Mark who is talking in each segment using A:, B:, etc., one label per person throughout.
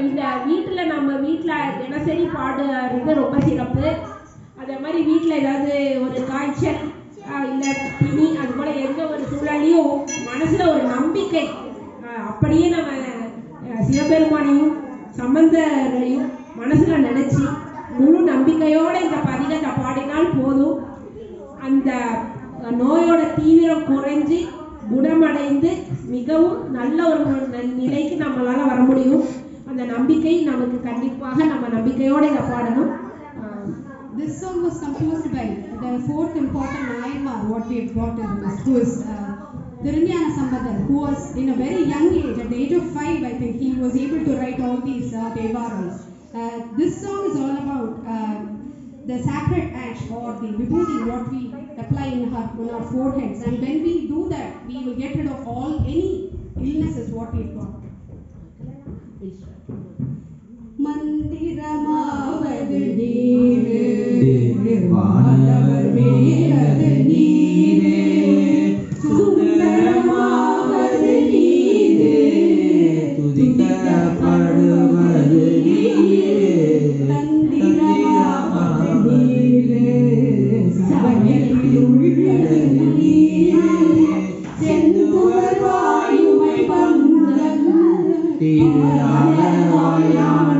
A: இந்த வீட்டில் நம்ம வீட்டில் தினசரி பாடுறது ரொம்ப சிறப்பு. அதே மாதிரி வீட்டில் ஏதாவது ஒரு காய்ச்சல் இல்லை பிணி அது போல் எந்த ஒரு சூழலையும் மனசில் ஒரு நம்பிக்கை அப்படியே நம்ம சிவபெருமானையும் சம்பந்தரையும் மனசில் நினச்சி முழு நம்பிக்கையோடு இந்த பதிகத்தை பாடினால் போதும். அந்த நோயோட தீவிரம் குறைஞ்சி குணமடைந்து மிகவும் நல்ல ஒரு நிலைக்கு நம்மளால் வர முடியும். அந்த நம்பிக்கை நமக்கு கண்டிப்பாக நம்ம நம்பிக்கையோடு இதை பாடணும்.
B: This song was composed by the fourth important Nayamar, what we have got in this, who is Thirugnana Sambandar, who was in a very young age, at the age of 5, I think, he was able to write all these Devarams. This song is all about the sacred ash or the vibhuti, what we apply on our foreheads, and when we do that, we will get rid of any illnesses what we've got. மந்திரமாவது நீரே வானவர் மேலது நீரே சுந்தரமாவது நீரே துதிக்கப்படுவது நீரே தந்திரமாவது நீரே சபையில் உள்ளது நீரே செந்துவர் வாயுமை பந்தன் திருநாளவாயான்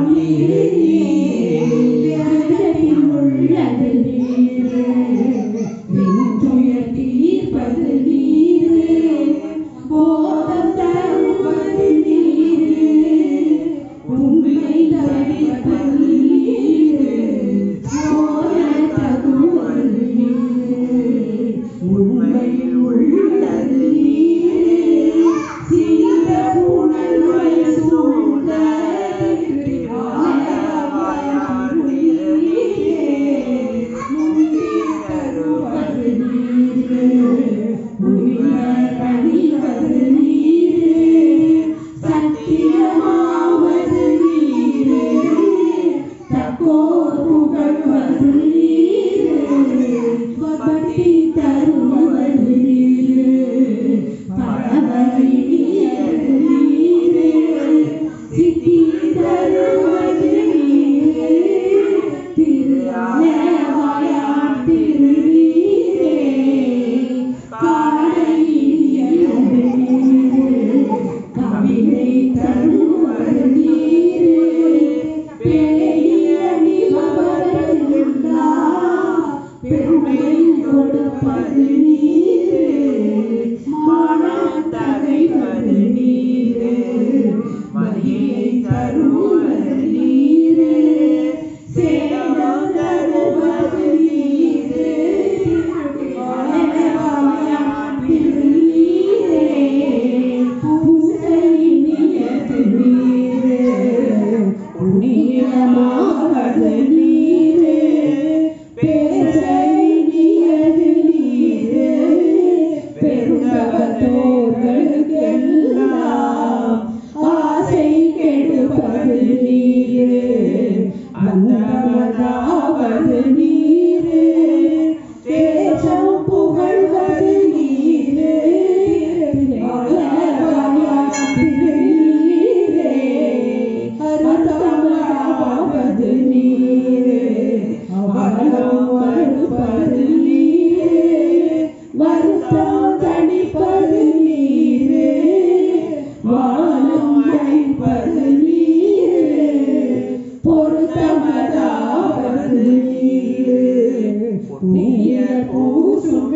C: நீர் பூசும்